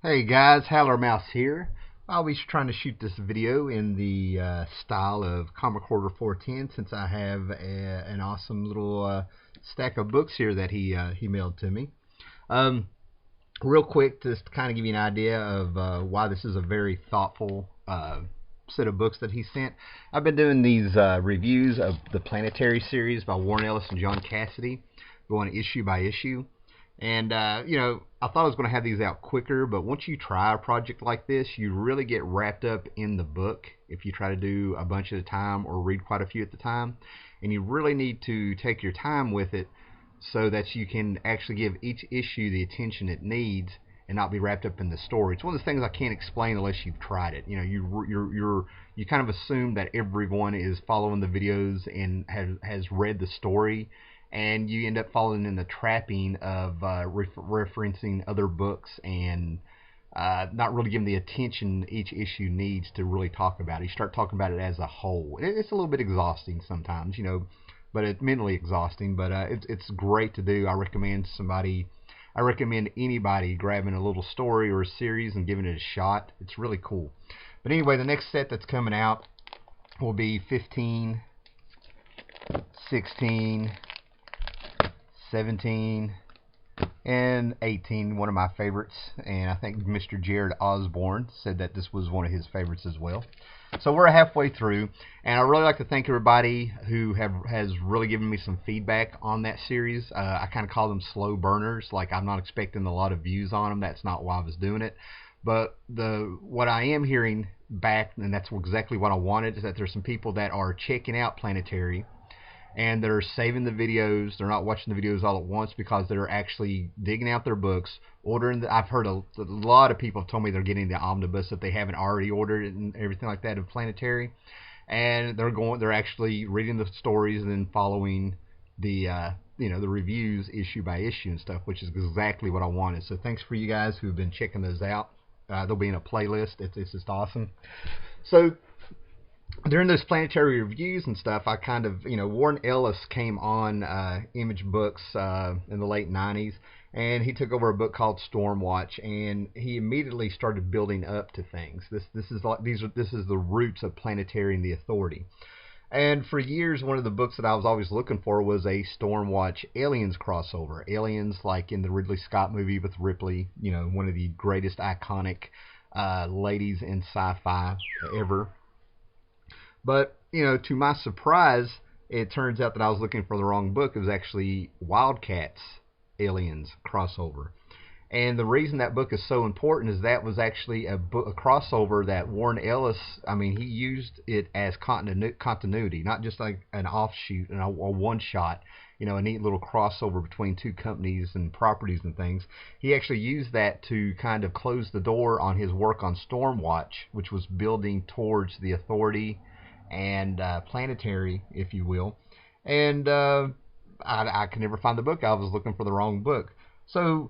Hey guys, Howlermouse here. I was trying to shoot this video in the style of Comichorder410 since I have an awesome little stack of books here that he mailed to me. Real quick, just to kind of give you an idea of why this is a very thoughtful set of books that he sent. I've been doing these reviews of the Planetary series by Warren Ellis and John Cassaday, going issue by issue. And, I thought I was going to have these out quicker, but once you try a project like this, you really get wrapped up in the book if you try to do a bunch at a time or read quite a few at the time. And you really need to take your time with it so that you can actually give each issue the attention it needs and not be wrapped up in the story. It's one of those things I can't explain unless you've tried it. You kind of assume that everyone is following the videos and has read the story, and you end up falling in the trapping of referencing other books and not really giving the attention each issue needs to really talk about it. You start talking about it as a whole. It's a little bit exhausting sometimes, but it's mentally exhausting. But it's great to do. I recommend anybody grabbing a little story or a series and giving it a shot. It's really cool. But anyway, the next set that's coming out will be 15, 16, 17, and 18, one of my favorites, and I think Mr. Jared Osborne said that this was one of his favorites as well. So we're halfway through, and I'd really like to thank everybody who has really given me some feedback on that series. I kind of call them slow burners, like I'm not expecting a lot of views on them. That's not why I was doing it. But what I am hearing back, and that's exactly what I wanted, is that there's some people that are checking out Planetary, and they're saving the videos. They're not watching the videos all at once because they're actually digging out their books, ordering. I've heard a lot of people have told me they're getting the omnibus if they haven't already ordered it and everything like that of Planetary, and they're actually reading the stories and then following the the reviews issue by issue and stuff, which is exactly what I wanted. So thanks for you guys who've been checking those out. They'll be in a playlist. It's just awesome. So during those Planetary reviews and stuff, I kind of, Warren Ellis came on Image Books in the late 90s, and he took over a book called Stormwatch, and he immediately started building up to things. This is the roots of Planetary and the Authority. And for years, one of the books that I was always looking for was a Stormwatch Aliens crossover. Aliens, like in the Ridley Scott movie with Ripley, one of the greatest iconic ladies in sci-fi ever. But, to my surprise, it turns out that I was looking for the wrong book. It was actually Wildcats Aliens crossover. And the reason that book is so important is that was actually a crossover that Warren Ellis, he used it as continuity, not just like an offshoot and a one-shot, a neat little crossover between two companies and properties and things. He actually used that to kind of close the door on his work on Stormwatch, which was building towards the Authority and Planetary, if you will. And I could never find the book. I was looking for the wrong book. So,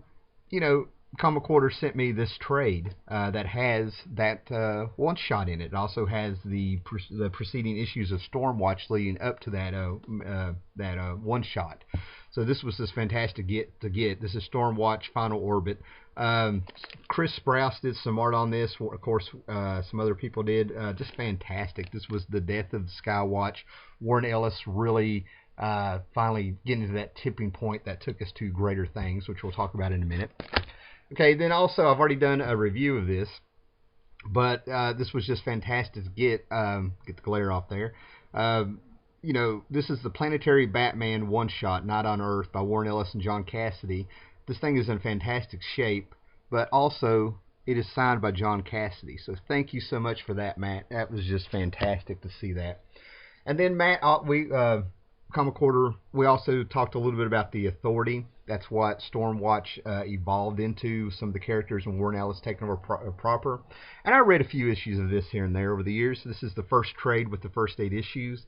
Comichorder sent me this trade that has that one shot in it. It also has the preceding issues of Stormwatch leading up to that one shot. So this was just fantastic to get. This is Stormwatch Final Orbit. Chris Sprouse did some art on this. Of course, some other people did. Just fantastic. This was the death of Skywatch. Warren Ellis really finally getting to that tipping point that took us to greater things, which we'll talk about in a minute. Okay, then also I've already done a review of this, but this was just fantastic to get the glare off there. This is the Planetary Batman one-shot, Night on Earth, by Warren Ellis and John Cassaday. This thing is in fantastic shape, but also it is signed by John Cassaday. So thank you so much for that, Matt. That was just fantastic to see that. And then, Matt, Comichorder, we also talked a little bit about the Authority. That's what Stormwatch evolved into, some of the characters and Warren Ellis taking over proper. And I read a few issues of this here and there over the years. This is the first trade with the first 8 issues.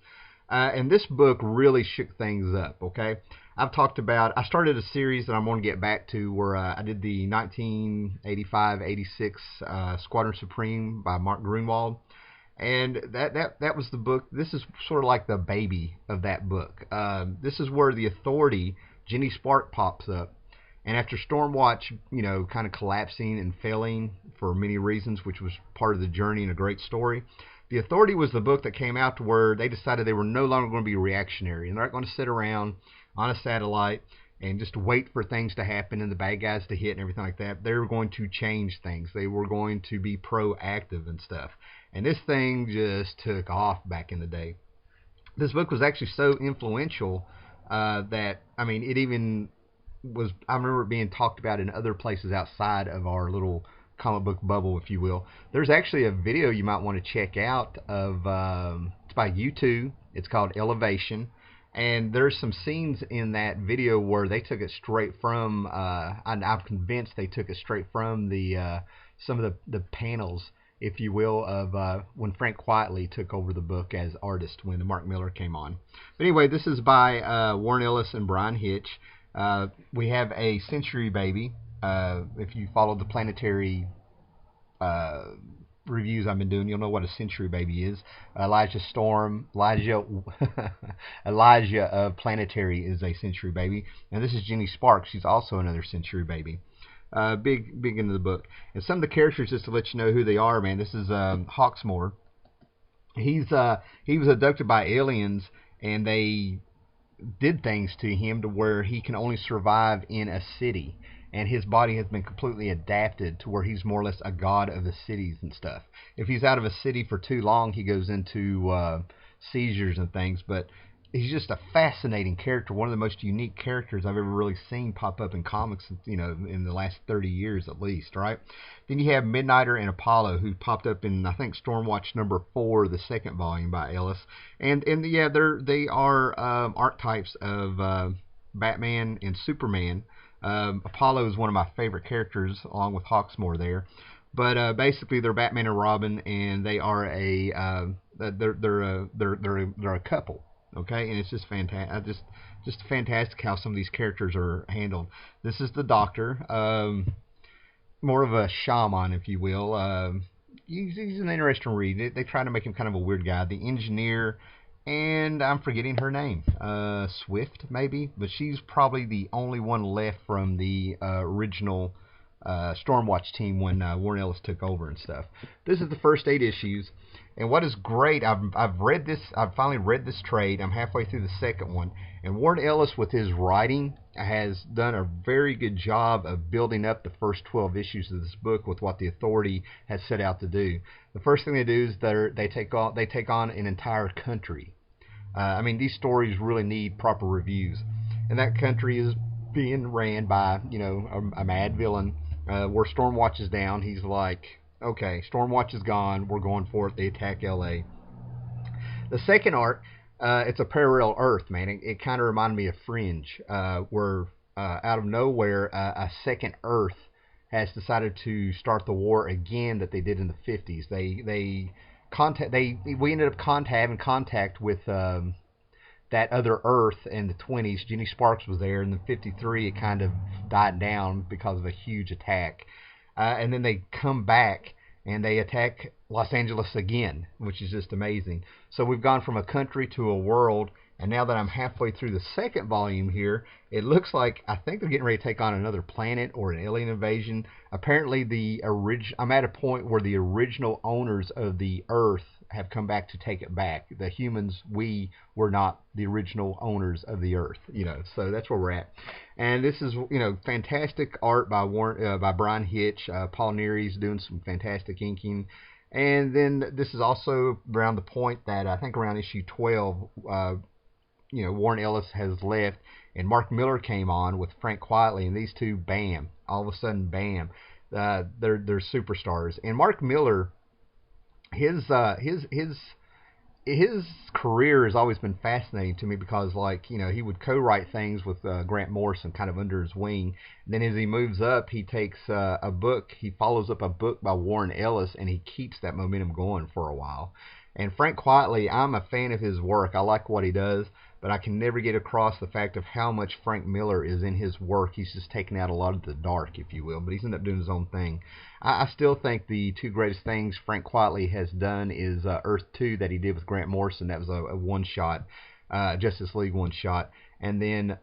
And this book really shook things up, okay? I started a series that I'm going to get back to where I did the 1985-86 Squadron Supreme by Mark Grunwald. And that was the book. This is sort of like the baby of that book. This is where the Authority, Jenny Spark, pops up. And after Stormwatch, kind of collapsing and failing for many reasons, which was part of the journey and a great story, The Authority was the book that came out to where they decided they were no longer going to be reactionary, and they're not going to sit around on a satellite and just wait for things to happen and the bad guys to hit and everything like that. They were going to change things. They were going to be proactive and stuff. And this thing just took off back in the day. This book was actually so influential that, it even was, I remember it being talked about in other places outside of our little comic book bubble, if you will. There's actually a video you might want to check out of, it's by U2. It's called Elevation. And there's some scenes in that video where they took it straight from, I'm convinced they took it straight from the some of the panels, if you will, of when Frank Quietly took over the book as artist when Mark Millar came on. But anyway, this is by Warren Ellis and Brian Hitch. We have a Century Baby. If you followed the Planetary reviews I've been doing, you'll know what a Century Baby is. Elijah of Planetary is a Century Baby, and this is Jenny Sparks. She's also another Century Baby. Big into the book. And some of the characters, just to let you know who they are, man. This is Hawksmoor. He was abducted by aliens, and they did things to him to where he can only survive in a city. And his body has been completely adapted to where he's more or less a god of the cities and stuff. If he's out of a city for too long, he goes into seizures and things. But he's just a fascinating character, one of the most unique characters I've ever really seen pop up in comics, in the last 30 years at least, right? Then you have Midnighter and Apollo, who popped up in, I think, Stormwatch number 4, the second volume by Ellis. And yeah, they are archetypes of Batman and Superman. Apollo is one of my favorite characters, along with Hawksmoor there. But basically, they're Batman and Robin, and they are they're a couple. Okay, and it's just fantastic. Just fantastic how some of these characters are handled. This is the Doctor, more of a shaman, if you will. He's an interesting read. They try to make him kind of a weird guy. The Engineer, and I'm forgetting her name, Swift maybe, but she's probably the only one left from the original Stormwatch team when Warren Ellis took over and stuff. This is the first 8 issues, and what is great, I've read this. I've finally read this trade. I'm halfway through the second one, and Warren Ellis, with his writing, has done a very good job of building up the first 12 issues of this book with what the Authority has set out to do. The first thing they do is they take on an entire country. These stories really need proper reviews, and that country is being ran by a mad villain. Where Stormwatch is down, he's like, okay, Stormwatch is gone, we're going for it. They attack LA. The second arc, it's a parallel Earth, man. It kind of reminded me of Fringe, where out of nowhere a second Earth has decided to start the war again that they did in the 50s. We ended up having contact with that other Earth in the 20s. Jenny Sparks was there. In the 53, it kind of died down because of a huge attack. And then they come back and they attack Los Angeles again, which is just amazing. So we've gone from a country to a world, and now that I'm halfway through the second volume here, it looks like I think they're getting ready to take on another planet or an alien invasion. Apparently, I'm at a point where the original owners of the Earth have come back to take it back. The humans, we were not the original owners of the Earth, so that's where we're at. And this is, fantastic art by Brian Hitch. Paul Neary's doing some fantastic inking. And then this is also around the point that I think around issue 12, Warren Ellis has left, and Mark Millar came on with Frank Quietly, and these two, bam, all of a sudden, bam, they're superstars. And Mark Millar, his career has always been fascinating to me because, he would co-write things with Grant Morrison kind of under his wing. And then as he moves up, he takes a book. He follows up a book by Warren Ellis, and he keeps that momentum going for a while. And Frank Quietly, I'm a fan of his work. I like what he does, but I can never get across the fact of how much Frank Millar is in his work. He's just taking out a lot of the dark, if you will, but he's ended up doing his own thing. I still think the two greatest things Frank Quietly has done is Earth 2 that he did with Grant Morrison. That was a one-shot, Justice League one-shot. And then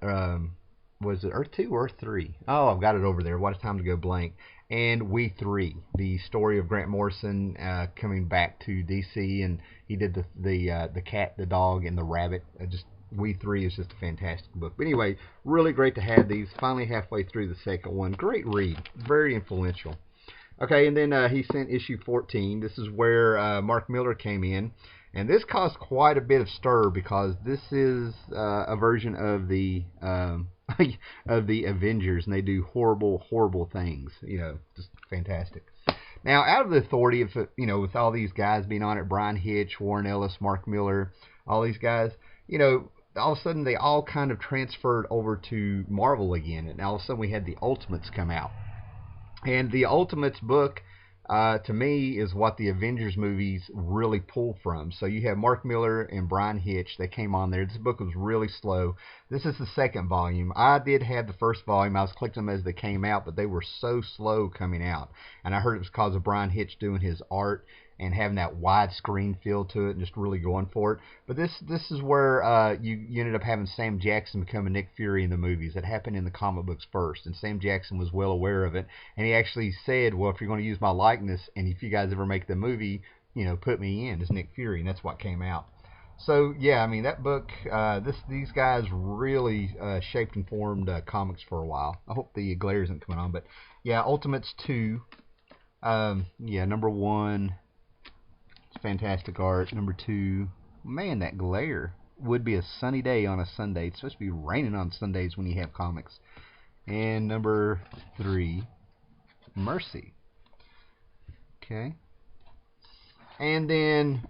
was it Earth 2 or Earth 3? Oh, I've got it over there. What a time to go blank. And We 3, the story of Grant Morrison coming back to DC, and he did the cat, the dog, and the rabbit. Just We 3 is just a fantastic book. But anyway, really great to have these. Finally halfway through the second one. Great read. Very influential. Okay, and then he sent issue 14. This is where Mark Millar came in. And this caused quite a bit of stir because this is a version of the of the Avengers, and they do horrible, horrible things. You know, just fantastic. Now, out of the authority of, you know, with all these guys being on it, Brian Hitch, Warren Ellis, Mark Millar, all these guys, you know, all of a sudden they all kind of transferred over to Marvel again, and all of a sudden we had the Ultimates come out. And the Ultimates book, to me, is what the Avengers movies really pull from. So you have Mark Millar and Brian Hitch. They came on there. This book was really slow. This is the second volume. I did have the first volume. I was collecting them as they came out, but they were so slow coming out. And I heard it was because of Brian Hitch doing his art and having that widescreen feel to it and just really going for it. But this is where you ended up having Sam Jackson becoming Nick Fury in the movies. It happened in the comic books first, and Sam Jackson was well aware of it. And he actually said, well, if you're going to use my likeness, and if you guys ever make the movie, you know, put me in as Nick Fury, and that's what came out. So, yeah, I mean, that book, these guys really shaped and formed comics for a while. I hope the glare isn't coming on, but, yeah, Ultimates 2, yeah, number 1... fantastic art. Number 2, man, that glare. Would be a sunny day on a Sunday. It's supposed to be raining on Sundays when you have comics. And number 3, Mercy. Okay. And then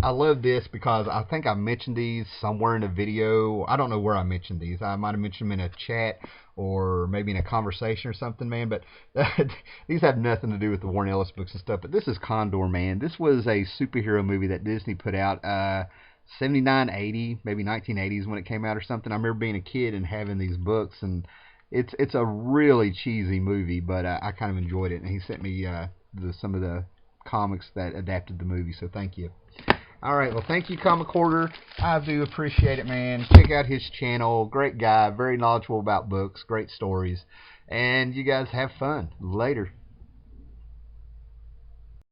I love this because I think I mentioned these somewhere in a video. I don't know where I mentioned these. I might have mentioned them in a chat or maybe in a conversation or something, man. But these have nothing to do with the Warren Ellis books and stuff. But this is Condorman. This was a superhero movie that Disney put out 79, 80, maybe 1980s when it came out or something. I remember being a kid and having these books, and it's a really cheesy movie, but I kind of enjoyed it. And he sent me some of the comics that adapted the movie, so thank you. Alright, well, thank you, Comichorder. I do appreciate it, man. Check out his channel. Great guy. Very knowledgeable about books. Great stories. And you guys have fun. Later.